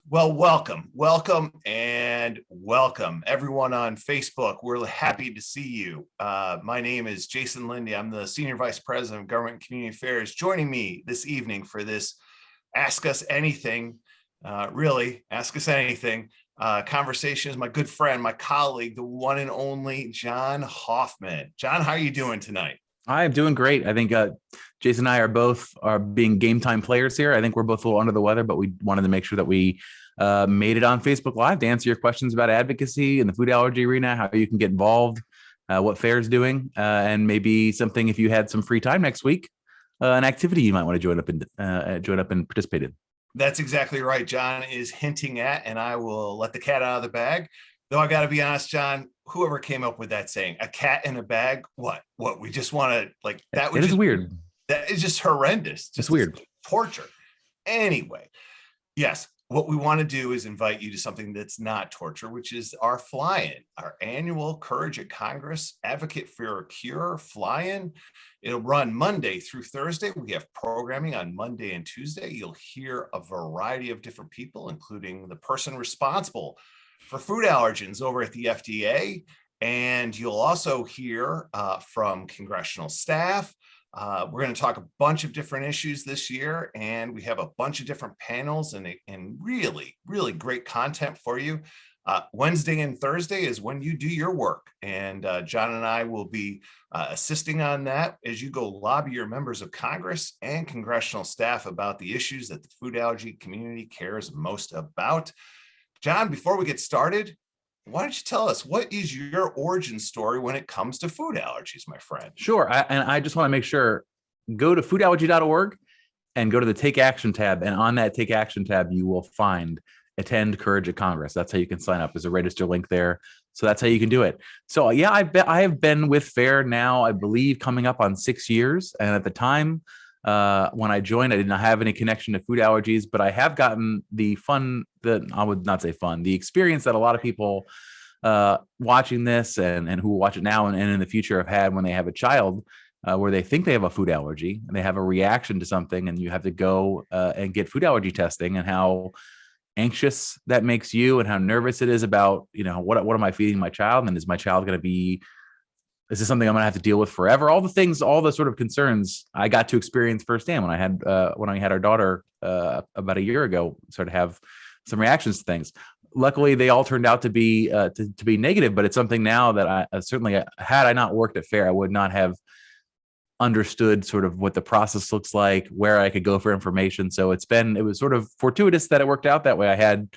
Well, welcome, everyone on Facebook. We're happy to see you. My name is Jason Linde. I'm the Senior Vice President of Government and Community Affairs. Joining me this evening for this Ask Us Anything, really, Ask Us Anything conversation is my good friend, my colleague, the one and only John Hoffman. John, how are you doing tonight? I'm doing great. I think Jason and I are being game time players here. I think we're both a little under the weather, but we wanted to make sure that we made it on Facebook Live to answer your questions about advocacy in the food allergy arena, how you can get involved, what FAIR's doing, and maybe something if you had some free time next week, an activity you might want to join up and participate in. That's exactly right. John is hinting at, and I will let the cat out of the bag. Though I got to be honest, John, whoever came up with that saying, a cat in a bag, what? We just want to like that. It is weird. That is just horrendous. Just weird. Torture. Anyway, yes, what we want to do is invite you to something that's not torture, which is our fly-in, our annual Courage at Congress Advocate for a Cure fly-in. It'll run Monday through Thursday. We have programming on Monday and Tuesday. You'll hear a variety of different people, including the person responsible for food allergens over at the FDA. And you'll also hear from congressional staff. We're going to talk a bunch of different issues this year, and we have a bunch of different panels and really, really great content for you. Wednesday and Thursday is when you do your work, and John and I will be assisting on that as you go lobby your members of Congress and congressional staff about the issues that the food allergy community cares most about. John, before we get started, why don't you tell us what is your origin story when it comes to food allergies, my friend? Sure. I just want to make sure, go to foodallergy.org and go to the Take Action tab. And on that Take Action tab, you will find Attend Courage at Congress. That's how you can sign up. There's a register link there. So that's how you can do it. So yeah, I have been with FAIR now, I believe, coming up on 6 years. And at the time, when I joined, I did not have any connection to food allergies, but I have gotten the experience that a lot of people watching this and who watch it now and in the future have had when they have a child where they think they have a food allergy and they have a reaction to something, and you have to go and get food allergy testing, and how anxious that makes you and how nervous it is about, what am I feeding my child? And is my child going to be, is this something I'm going to have to deal with forever? All the sort of concerns I got to experience firsthand when I had our daughter about a year ago, sort of have some reactions to things. Luckily, they all turned out to be negative, but it's something now that I certainly, had I not worked at FAIR, I would not have understood sort of what the process looks like, where I could go for information. So it was sort of fortuitous that it worked out that way. I had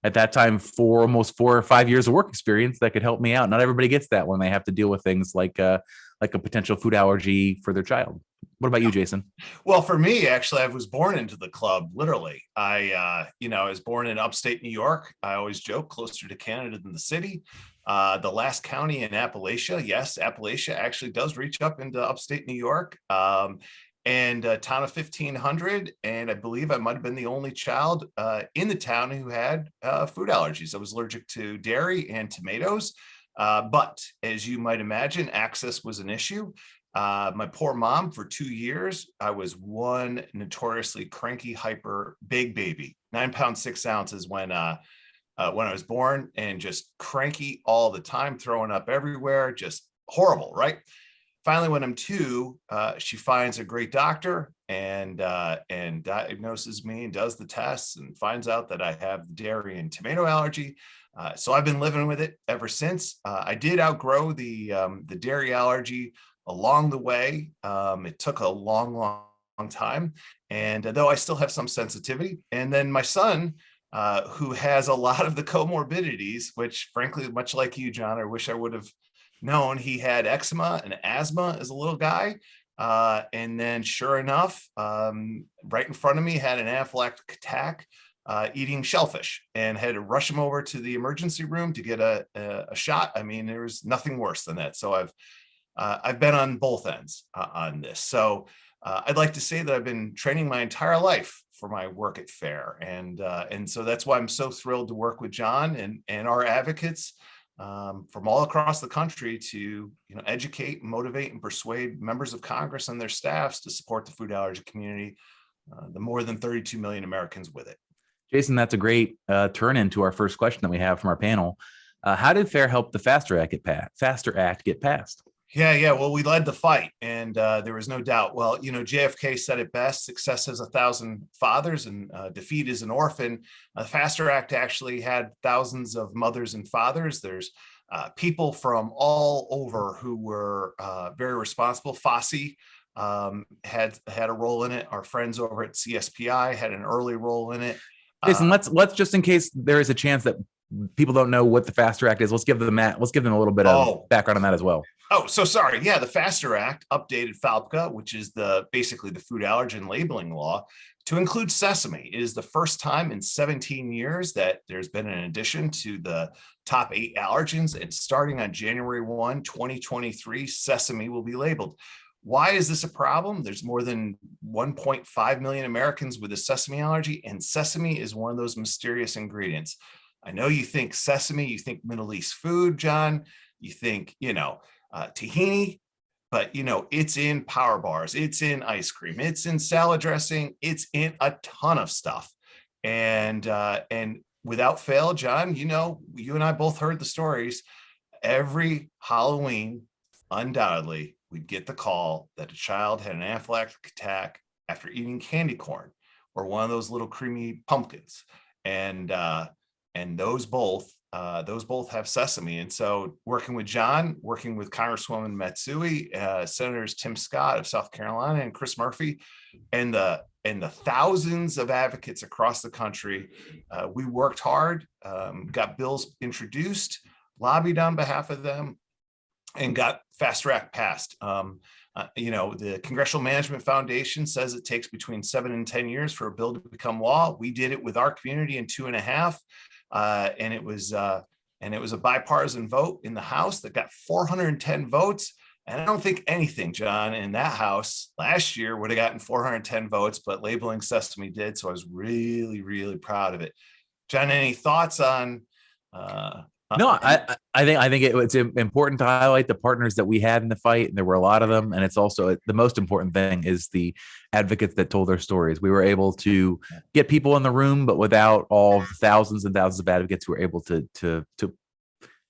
at that time almost 4 or 5 years of work experience that could help me out. Not everybody gets that when they have to deal with things like a potential food allergy for their child. What about you, Jason? Well, for me, actually, I was born into the club. Literally, I was born in upstate New York. I always joke, closer to Canada than the city. The last county in Appalachia. Yes, Appalachia actually does reach up into upstate New York. And a town of 1,500. And I believe I might have been the only child in the town who had food allergies. I was allergic to dairy and tomatoes. But as you might imagine, access was an issue. My poor mom, for 2 years, I was one notoriously cranky, hyper big baby, 9 pounds, 6 ounces when I was born, and just cranky all the time, throwing up everywhere, just horrible, right? Finally, when I'm 2, she finds a great doctor and diagnoses me and does the tests and finds out that I have dairy and tomato allergy. So I've been living with it ever since. I did outgrow the dairy allergy along the way. It took a long, long time. And though I still have some sensitivity, and then my son, who has a lot of the comorbidities, which frankly, much like you, John, I wish I would have known. He had eczema and asthma as a little guy. And then sure enough, right in front of me, had an anaphylactic attack eating shellfish, and had to rush him over to the emergency room to get a shot. I mean, there was nothing worse than that. So I've been on both ends on this. So I'd like to say that I've been training my entire life for my work at FAIR. And so that's why I'm so thrilled to work with John and our advocates from all across the country to educate, motivate, and persuade members of Congress and their staffs to support the food allergy community, the more than 32 million Americans with it. Jason, that's a great turn into our first question that we have from our panel. How did FAIR help the Faster Act get passed? Yeah. Well, we led the fight, and there was no doubt. Well, JFK said it best: "Success has 1,000 fathers, and defeat is an orphan." The Faster Act actually had thousands of mothers and fathers. There's people from all over who were very responsible. Fosse had a role in it. Our friends over at CSPI had an early role in it. Jason, let's just in case there is a chance that people don't know what the Faster Act is, let's give them a little bit of background on that as well. Oh, so sorry. Yeah, the Faster Act updated FALPCA, which is basically the food allergen labeling law, to include sesame. It is the first time in 17 years that there's been an addition to the top 8 allergens, and starting on January 1, 2023, sesame will be labeled. Why is this a problem? There's more than 1.5 million Americans with a sesame allergy, and sesame is one of those mysterious ingredients. I know you think sesame, you think Middle East food, John, you think, tahini, but it's in power bars, it's in ice cream, it's in salad dressing, it's in a ton of stuff. And without fail, John, you and I both heard the stories. Every Halloween, undoubtedly, we'd get the call that a child had an anaphylactic attack after eating candy corn or one of those little creamy pumpkins. And those both have sesame. And so working with John, working with Congresswoman Matsui, Senators Tim Scott of South Carolina and Chris Murphy, and the thousands of advocates across the country, we worked hard, got bills introduced, lobbied on behalf of them, and got Faster Act passed. The Congressional Management Foundation says it takes between 7 and 10 years for a bill to become law. We did it with our community in 2.5. And it was a bipartisan vote in the House that got 410 votes. And I don't think anything, John, in that House last year would have gotten 410 votes, but labeling sesame did. So I was really, really proud of it. John, any thoughts on? No, I think it's important to highlight the partners that we had in the fight, and there were a lot of them. And it's also the most important thing is the advocates that told their stories. We were able to get people in the room, but without all the thousands and thousands of advocates who were able to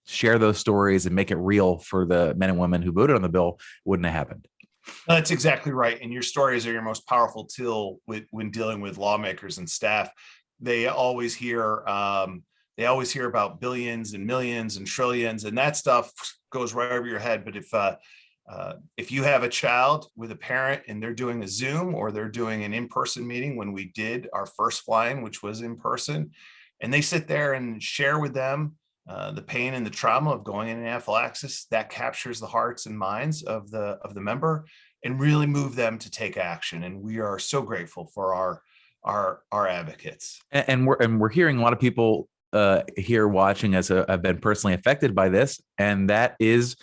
share those stories and make it real for the men and women who voted on the bill, wouldn't have happened. That's exactly right. And your stories are your most powerful tool when dealing with lawmakers and staff. They always hear about billions and millions and trillions, and that stuff goes right over your head. But if you have a child with a parent and they're doing a Zoom or they're doing an in-person meeting, when we did our first fly-in, which was in person, and they sit there and share with them the pain and the trauma of going in anaphylaxis, that captures the hearts and minds of the member and really move them to take action. And we are so grateful for our advocates. And we're hearing a lot of people here watching us have been personally affected by this, and that is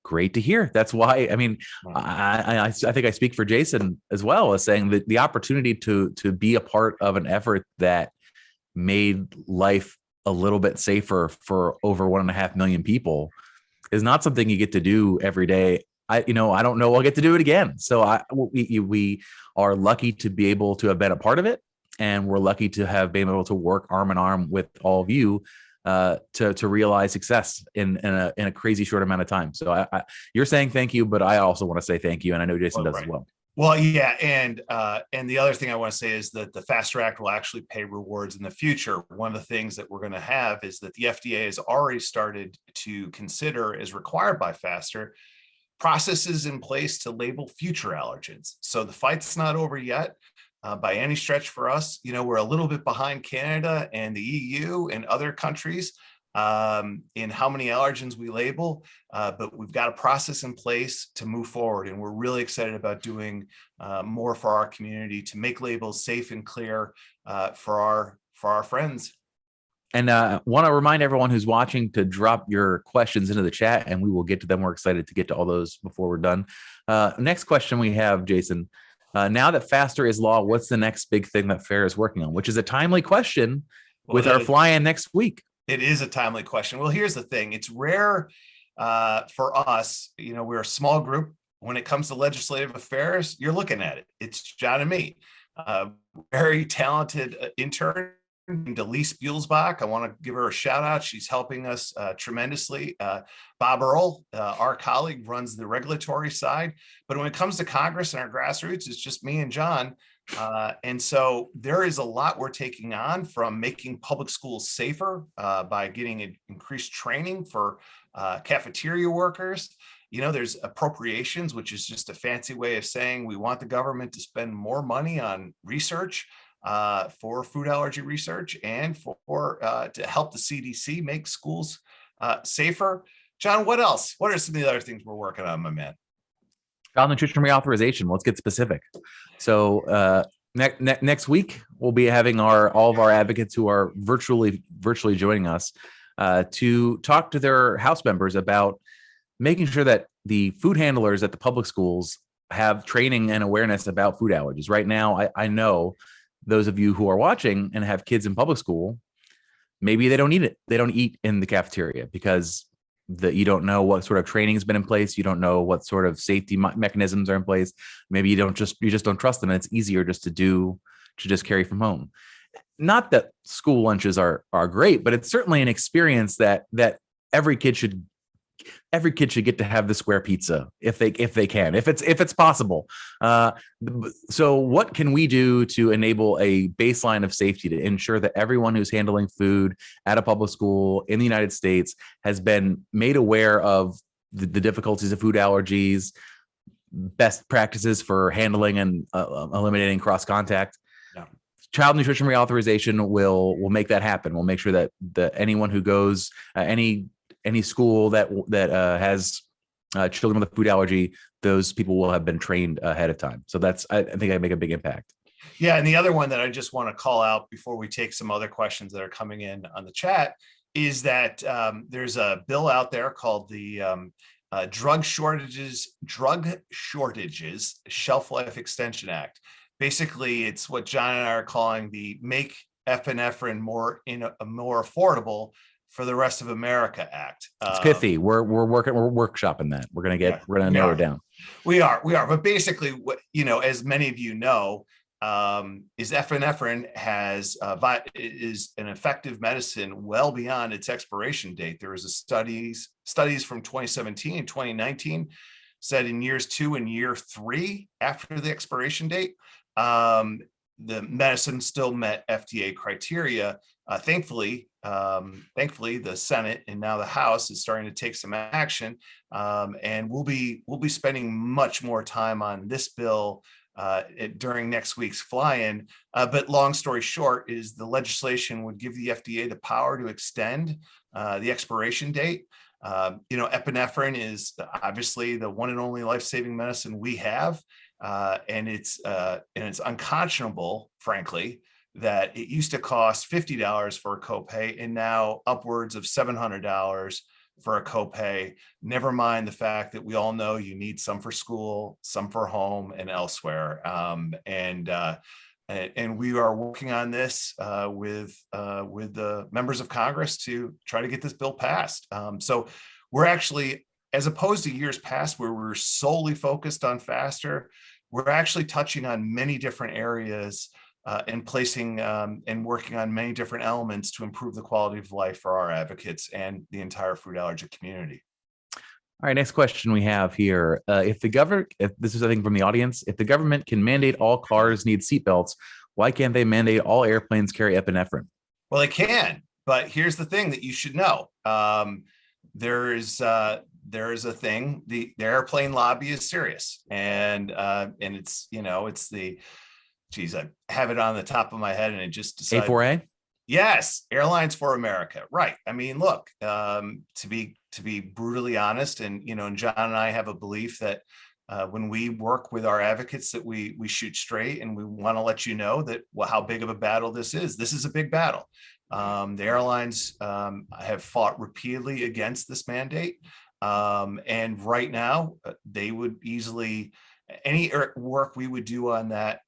great to hear. That's why, I think I speak for Jason as well as saying that the opportunity to be a part of an effort that made life a little bit safer for over 1.5 million people is not something you get to do every day. I don't know I'll get to do it again. So we are lucky to be able to have been a part of it. And we're lucky to have been able to work arm in arm with all of you to realize success in a crazy short amount of time. So you're saying thank you, but I also want to say thank you, and I know Jason does as well. Well, yeah, and the other thing I want to say is that the Faster Act will actually pay rewards in the future. One of the things that we're going to have is that the FDA has already started to consider, as required by Faster, processes in place to label future allergens. So the fight's not over yet. By any stretch for us, we're a little bit behind Canada and the EU and other countries in how many allergens we label, but we've got a process in place to move forward, and we're really excited about doing more for our community to make labels safe and clear for our friends. And want to remind everyone who's watching to drop your questions into the chat, and we will get to them. We're excited to get to all those before we're done. Next question we have, Jason. Now that Faster is law, what's the next big thing that FAIR is working on? Which is a timely question with our fly-in next week. It is a timely question. Well, here's the thing. It's rare for us. We're a small group. When it comes to legislative affairs, you're looking at it. It's John and me, very talented intern named Elise Buelsbach. I want to give her a shout out. She's helping us tremendously. Bob Earl, our colleague, runs the regulatory side. But when it comes to Congress and our grassroots, it's just me and John. And so there is a lot we're taking on, from making public schools safer by getting increased training for cafeteria workers. There's appropriations, which is just a fancy way of saying we want the government to spend more money on research for food allergy research, and for to help the CDC make schools safer. John, what else? What are some of the other things we're working on, my man? Child nutrition reauthorization. Let's get specific. So next week, we'll be having all of our advocates who are virtually joining us to talk to their House members about making sure that the food handlers at the public schools have training and awareness about food allergies. Right now, I know those of you who are watching and have kids in public school, maybe they don't eat it. They don't eat in the cafeteria because you don't know what sort of training has been in place. You don't know what sort of safety mechanisms are in place. Maybe you just don't trust them, and it's easier just to carry from home. Not that school lunches are great, but it's certainly an experience that every kid should get to have the square pizza if they can, if it's possible. So what can we do to enable a baseline of safety to ensure that everyone who's handling food at a public school in the United States has been made aware of the difficulties of food allergies, best practices for handling and eliminating cross contact? Yeah. Child nutrition reauthorization will make that happen. We'll make sure that anyone who goes any school that has children with a food allergy, those people will have been trained ahead of time. So I think I make a big impact. Yeah, and the other one that I just want to call out before we take some other questions that are coming in on the chat is that there's a bill out there called the Drug Shortages Shelf Life Extension Act. Basically, it's what John and I are calling the Make Epinephrine More Affordable for the Rest of America Act. It's pithy. We're workshopping that. We're gonna narrow it down. We are. But basically, what as many of you know, is epinephrine is an effective medicine well beyond its expiration date. There was studies from 2017 and 2019 said in years 2 and year 3 after the expiration date, the medicine still met FDA criteria. Thankfully, the Senate and now the House is starting to take some action, and we'll be spending much more time on this bill during next week's fly-in. But long story short is the legislation would give the FDA the power to extend the expiration date. Epinephrine is obviously the one and only life-saving medicine we have, and it's unconscionable, frankly, that it used to cost $50 for a copay and now upwards of $700 for a copay. Never mind the fact that we all know you need some for school, some for home, and elsewhere. And we are working on this with the members of Congress to try to get this bill passed. So we're actually, as opposed to years past where we were solely focused on FASTER, we're actually touching on many different areas and placing and working on many different elements to improve the quality of life for our advocates and the entire food allergy community. All right, next question we have here. If this is I think from the audience, if the government can mandate all cars need seatbelts, why can't they mandate all airplanes carry epinephrine? Well, they can, but here's the thing that you should know. There is a thing. The airplane lobby is serious, and it's it's the. Geez, I have it on the top of my head and it just decided. A4A? Yes, Airlines for America. Right. I mean, look, to be brutally honest, and and John and I have a belief that when we work with our advocates that we shoot straight, and we want to let you know that how big of a battle this is. This is a big battle. The airlines have fought repeatedly against this mandate. And right now, they would easily, any work we would do on that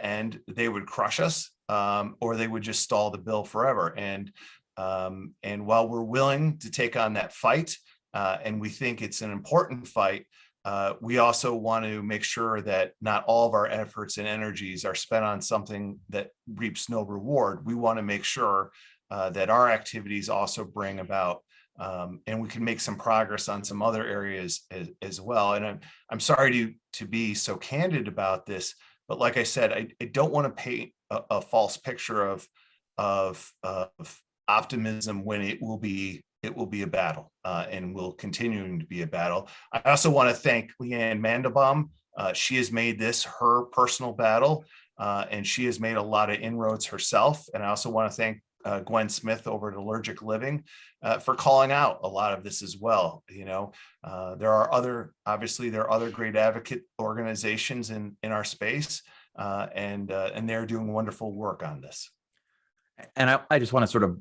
end, they would crush us, or they would just stall the bill forever. And while we're willing to take on that fight, and we think it's an important fight, we also want to make sure that not all of our efforts and energies are spent on something that reaps no reward. We want to make sure that our activities also bring about, and we can make some progress on some other areas as well. And I'm sorry to be so candid about this, but like I said, I don't want to paint a false picture of optimism when it will be a battle, and will continue to be a battle. I also want to thank Leanne Mandelbaum. She has made this her personal battle, and she has made a lot of inroads herself. And I also want to thank Gwen Smith over at Allergic Living for calling out a lot of this as well. There are other great advocate organizations in our space, and they're doing wonderful work on this. And I just want to sort of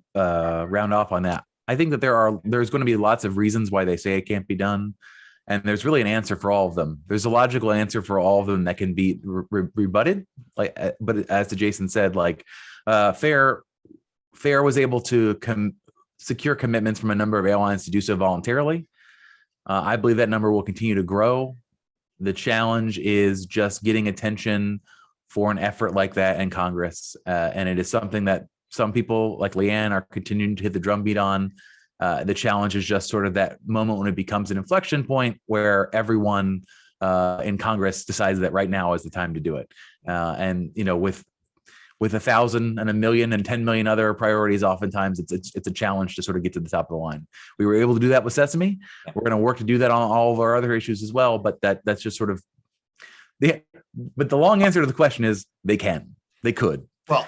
round off on that. I think that there's going to be lots of reasons why they say it can't be done. And there's really an answer for all of them. There's a logical answer for all of them that can be rebutted. But as Jason said, Fair was able to secure commitments from a number of airlines to do so voluntarily. I believe that number will continue to grow. The challenge is just getting attention for an effort like that in Congress. And it is something that some people like Leanne are continuing to hit the drumbeat on. The challenge is just sort of that moment when it becomes an inflection point where everyone in Congress decides that right now is the time to do it. And with 1,000 and 1,000,000 and 10 million other priorities, oftentimes it's a challenge to sort of get to the top of the line. We were able to do that with Sesame. We're going to work to do that on all of our other issues as well. But that's just sort of but the long answer to the question is they could. Well,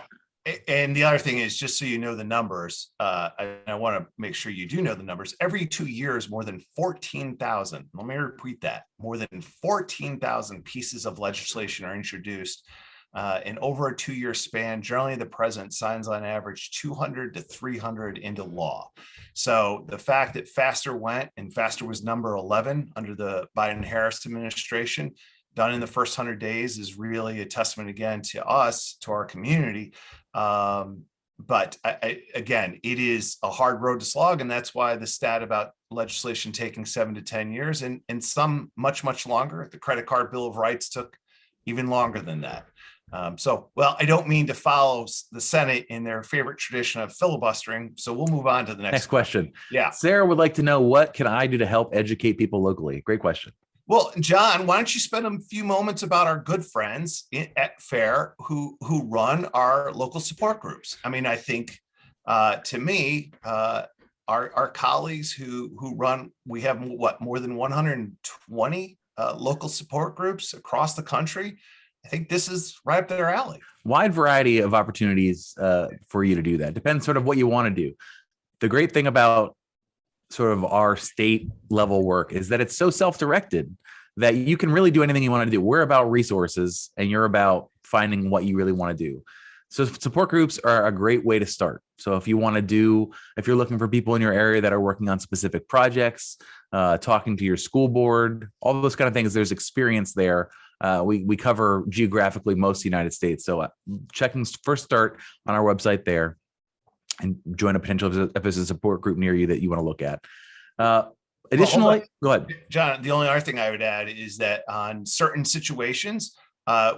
and the other thing is, just so you know the numbers, I want to make sure you do know the numbers. Every 2 years, more than 14,000, let me repeat that, more than 14,000 pieces of legislation are introduced. And over a 2-year span, generally the president signs on average 200 to 300 into law. So the fact that FASTER went, and FASTER was number 11 under the Biden-Harris administration, done in the first 100 days, is really a testament again to us, to our community. But again, it is a hard road to slog. And that's why the stat about legislation taking 7 to 10 years and some much, much longer. The credit card Bill of Rights took even longer than that. I don't mean to follow the Senate in their favorite tradition of filibustering. So we'll move on to the next question. Yeah. Sarah would like to know, what can I do to help educate people locally? Great question. Well, John, why don't you spend a few moments about our good friends at FAIR who run our local support groups? I mean, I think to me, our colleagues who run, we have more than 120 local support groups across the country. I think this is right up their alley. Wide variety of opportunities for you to do that. Depends sort of what you want to do. The great thing about sort of our state level work is that it's so self-directed that you can really do anything you want to do. We're about resources and you're about finding what you really want to do. So support groups are a great way to start. So if you're looking for people in your area that are working on specific projects, talking to your school board, all those kind of things, there's experience there. We cover geographically most of the United States. So first start on our website there and join a potential if there's a support group near you that you want to look at. Additionally, go ahead. John, the only other thing I would add is that on certain situations,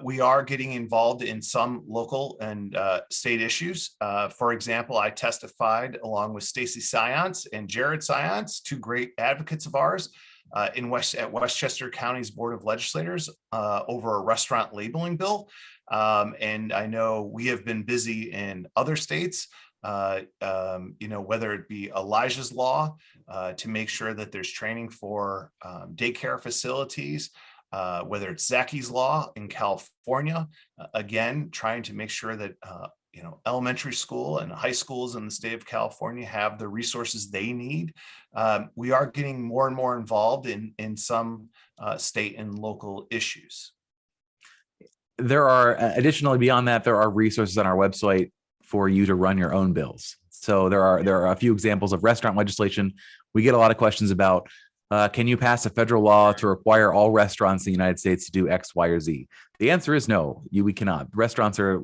we are getting involved in some local and state issues. For example, I testified along with Stacy Science and Jared Science, two great advocates of ours, at Westchester County's Board of Legislators over a restaurant labeling bill. And I know we have been busy in other states, whether it be Elijah's Law to make sure that there's training for daycare facilities, whether it's Zacky's Law in California, again, trying to make sure that elementary school and high schools in the state of California have the resources they need. We are getting more and more involved in some state and local issues. There are, additionally, beyond that, there are resources on our website for you to run your own bills. So there are a few examples of restaurant legislation. We get a lot of questions about, can you pass a federal law to require all restaurants in the United States to do X, Y, or Z? The answer is no, we cannot. Restaurants are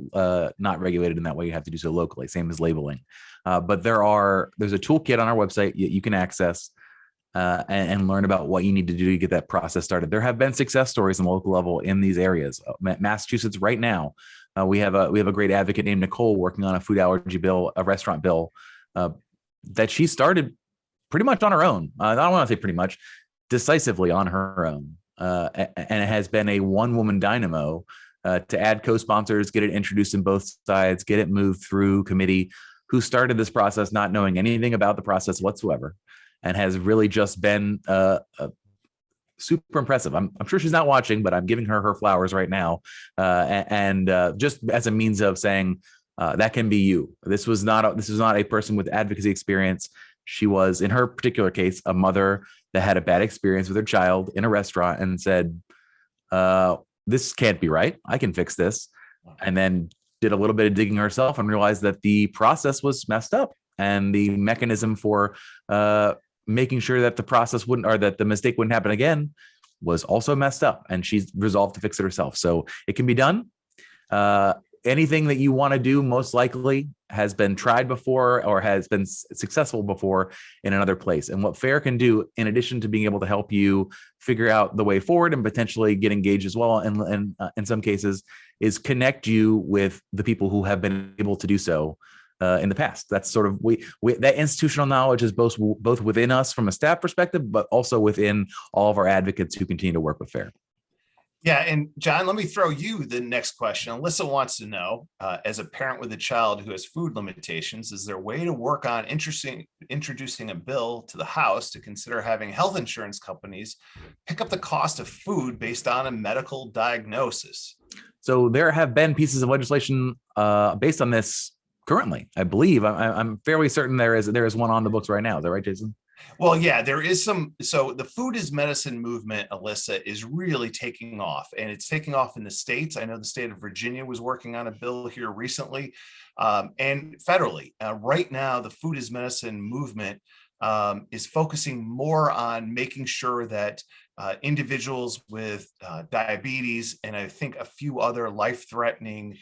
not regulated in that way. You have to do so locally, same as labeling. But there's a toolkit on our website you can access and learn about what you need to do to get that process started. There have been success stories on the local level in these areas. Massachusetts right now, we have a great advocate named Nicole working on a food allergy bill, a restaurant bill that she started pretty much on her own. I don't want to say pretty much, decisively on her own. And it has been a one-woman dynamo to add co-sponsors, get it introduced in both sides, get it moved through committee, who started this process not knowing anything about the process whatsoever, and has really just been super impressive. I'm sure she's not watching, but I'm giving her flowers right now. And just as a means of saying that can be you. This was not a person with advocacy experience. She was, in her particular case, a mother that had a bad experience with her child in a restaurant and said, this can't be right. I can fix this. And then did a little bit of digging herself and realized that the process was messed up, and the mechanism for making sure that the process wouldn't, or that the mistake wouldn't happen again, was also messed up. And she's resolved to fix it herself. So it can be done. Anything that you want to do most likely has been tried before or has been successful before in another place. And what FAIR can do, in addition to being able to help you figure out the way forward and potentially get engaged as well, and in some cases, is connect you with the people who have been able to do so in the past. That's sort of that institutional knowledge is both within us from a staff perspective, but also within all of our advocates who continue to work with FAIR. Yeah. And John, let me throw you the next question. Alyssa wants to know, as a parent with a child who has food limitations, is there a way to work on introducing a bill to the House to consider having health insurance companies pick up the cost of food based on a medical diagnosis? So there have been pieces of legislation based on this currently, I believe. I'm fairly certain there is one on the books right now. Is that right, Jason? Well, yeah, there is some. So the food is medicine movement, Alyssa, is really taking off, and it's taking off in the states. I know the state of Virginia was working on a bill here recently, and federally. Right now, the food is medicine movement is focusing more on making sure that individuals with diabetes, and I think a few other life-threatening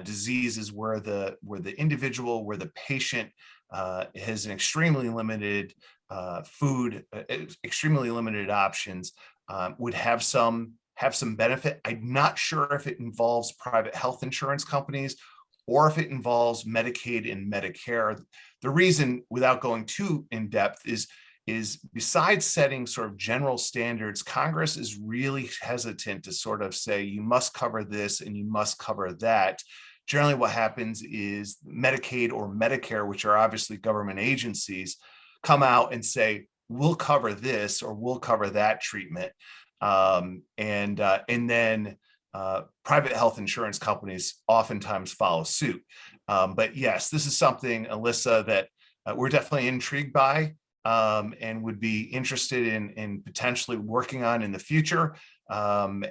diseases where the patient has an extremely limited extremely limited options, would have some benefit. I'm not sure if it involves private health insurance companies or if it involves Medicaid and Medicare. The reason, without going too in depth, is besides setting sort of general standards, Congress is really hesitant to sort of say, you must cover this and you must cover that. Generally, what happens is Medicaid or Medicare, which are obviously government agencies, come out and say, we'll cover this or we'll cover that treatment. And then private health insurance companies oftentimes follow suit. But yes, this is something, Alyssa, that we're definitely intrigued by and would be interested in potentially working on in the future. And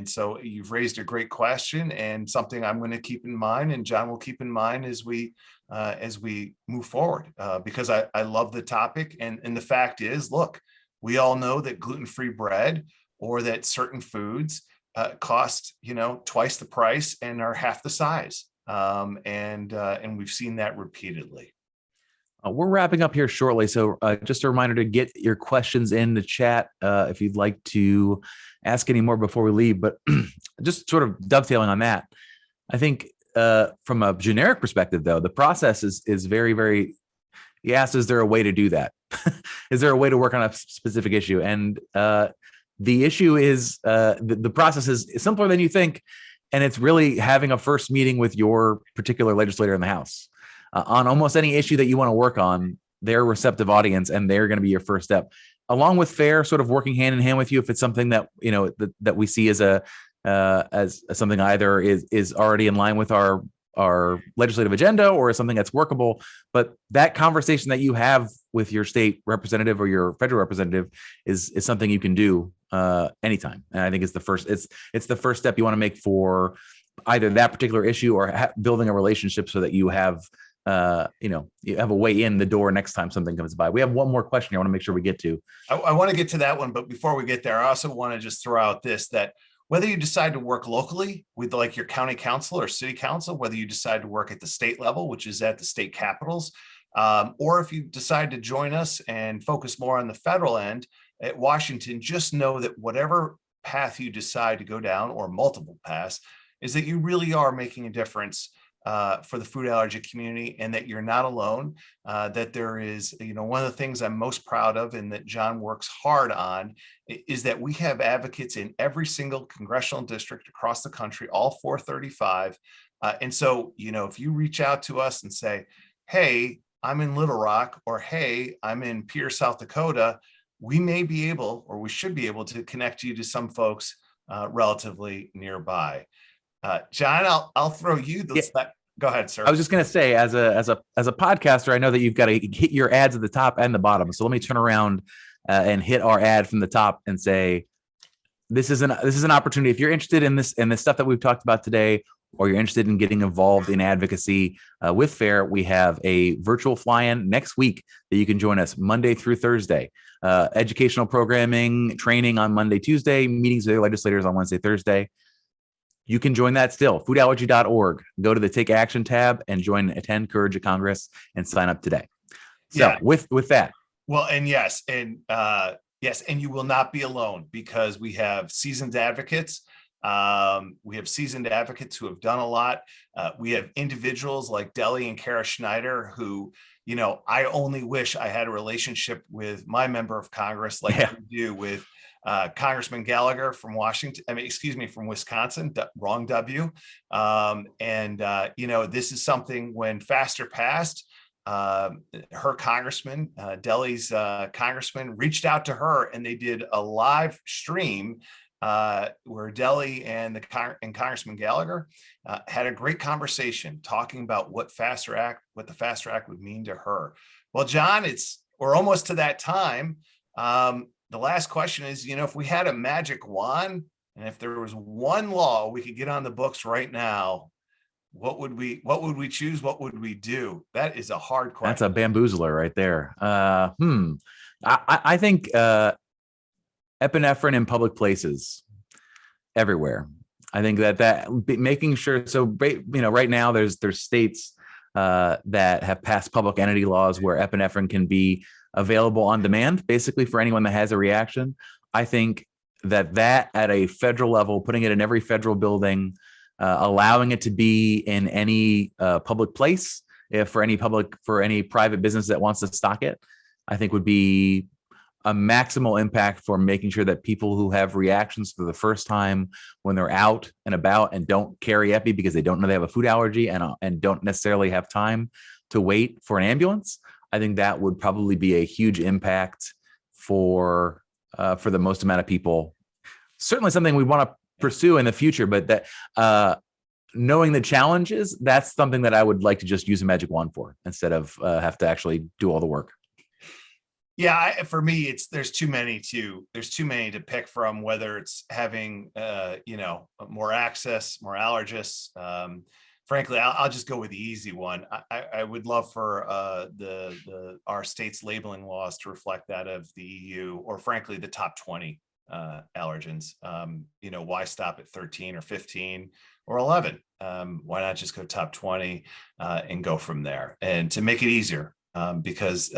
so you've raised a great question and something I'm going to keep in mind, and John will keep in mind as we move forward, because I love the topic. And the fact is, look, we all know that gluten-free bread or that certain foods cost, twice the price and are half the size. And we've seen that repeatedly. We're wrapping up here shortly. So just a reminder to get your questions in the chat if you'd like to ask any more before we leave. But just sort of dovetailing on that, I think from a generic perspective, though, the process is very, very, you asked, is there a way to do that? Is there a way to work on a specific issue? And the issue is the process is simpler than you think. And it's really having a first meeting with your particular legislator in the House. On almost any issue that you want to work on, they're a receptive audience and they're going to be your first step, along with FAIR sort of working hand in hand with you. If it's something that, that we see as as something either is already in line with our legislative agenda or is something that's workable, but that conversation that you have with your state representative or your federal representative is something you can do anytime. And I think it's the first step you want to make for either that particular issue or building a relationship so that you have you have a way in the door next time something comes by. We have one more question I want to make sure we get to. I want to get to that one, but before we get there, I also want to just throw out this, that whether you decide to work locally with like your county council or city council, whether you decide to work at the state level, which is at the state capitals, Or if you decide to join us and focus more on the federal end at Washington, just know that whatever path you decide to go down, or multiple paths, is that you really are making a difference for the food allergy community, and that you're not alone. That there is, one of the things I'm most proud of, and that John works hard on, is that we have advocates in every single congressional district across the country, all 435. And so, if you reach out to us and say, hey, I'm in Little Rock, or hey, I'm in Pierce, South Dakota, we may be able, or we should be able, to connect you to some folks relatively nearby. John, I'll throw you this. Yeah. Go ahead, sir. I was just going to say, as a podcaster, I know that you've got to hit your ads at the top and the bottom. So let me turn around and hit our ad from the top and say, this is an opportunity. If you're interested in this stuff that we've talked about today, or you're interested in getting involved in advocacy with FAIR, we have a virtual fly-in next week that you can join us Monday through Thursday. Educational programming, training on Monday, Tuesday, meetings with legislators on Wednesday, Thursday. You can join that still. Foodallergy.org. Go to the Take Action tab and attend Courage at Congress and sign up today. So yeah. with that. Well, and yes, and you will not be alone, because we have seasoned advocates. We have seasoned advocates who have done a lot. We have individuals like Deli and Kara Schneider who, I only wish I had a relationship with my member of Congress like we do with Congressman Gallagher from from Wisconsin, wrong W. This is something, when FASTER passed, her congressman, Deli's congressman, reached out to her, and they did a live stream where Deli and Congressman Gallagher had a great conversation talking about what the FASTER Act would mean to her. Well, John, we're almost to that time. The last question is, if we had a magic wand, and if there was one law we could get on the books right now, what would we choose? What would we do? That is a hard question. That's a bamboozler right there. I think epinephrine in public places everywhere. I think that making sure, so right now there's states that have passed public entity laws where epinephrine can be available on demand, basically for anyone that has a reaction. I think that at a federal level, putting it in every federal building, allowing it to be in any public place, for any private business that wants to stock it, I think would be a maximal impact for making sure that people who have reactions for the first time when they're out and about and don't carry epi because they don't know they have a food allergy and don't necessarily have time to wait for an ambulance, I think that would probably be a huge impact for the most amount of people. Certainly something we want to pursue in the future, but that knowing the challenges, that's something that I would like to just use a magic wand for instead of have to actually do all the work. Yeah, for me, there's too many to pick from, whether it's having more access, more allergists. Frankly, I'll just go with the easy one. I would love for our state's labeling laws to reflect that of the EU, or frankly, the top 20 allergens. Why stop at 13 or 15 or 11? Why not just go top 20 and go from there? And to make it easier, because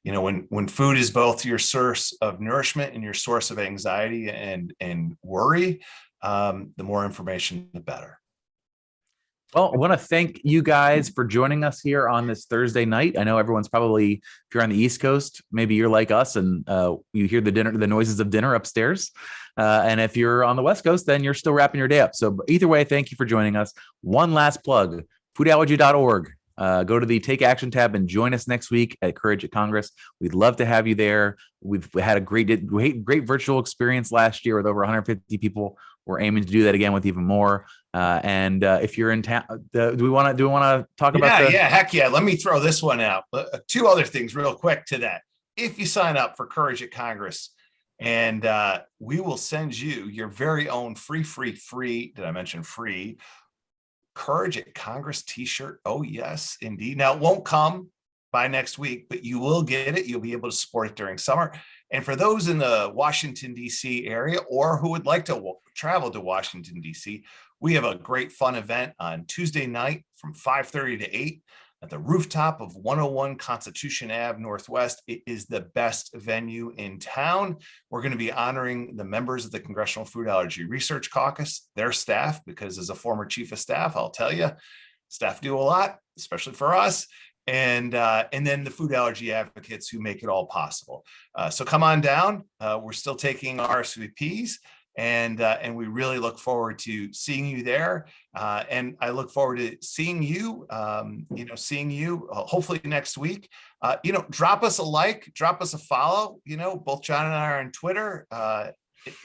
when food is both your source of nourishment and your source of anxiety and worry, the more information, the better. Well, I want to thank you guys for joining us here on this Thursday night. I know everyone's probably, if you're on the East Coast, maybe you're like us and you hear the noises of dinner upstairs. And if you're on the West Coast, then you're still wrapping your day up. So either way, thank you for joining us. One last plug, foodallergy.org. Go to the Take Action tab and join us next week at Courage at Congress. We'd love to have you there. We had a great virtual experience last year with over 150 people. We're aiming to do that again with even more. And if you're in town, do we want to talk about? Yeah, heck yeah. Let me throw this one out. Two other things real quick to that. If you sign up for Courage at Congress, and we will send you your very own free, did I mention free, Courage at Congress t-shirt. Oh, yes, indeed. Now, it won't come by next week, but you will get it. You'll be able to support it during summer. And for those in the Washington, D.C. area, or who would like to travel to Washington, D.C., we have a great fun event on Tuesday night from 5:30 to 8. at the rooftop of 101 Constitution Ave Northwest. It is the best venue in town. We're going to be honoring the members of the Congressional Food Allergy Research Caucus, their staff, because as a former chief of staff, I'll tell you, staff do a lot, especially for us. And then the food allergy advocates who make it all possible. So come on down. We're still taking RSVPs. And we really look forward to seeing you there. And I look forward to seeing you, hopefully next week. Drop us a like, drop us a follow. Both John and I are on Twitter,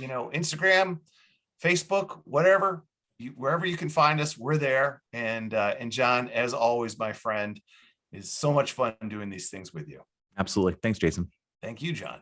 Instagram, Facebook, whatever, wherever you can find us, we're there. And John, as always, my friend, it's so much fun doing these things with you. Absolutely. Thanks, Jason. Thank you, John.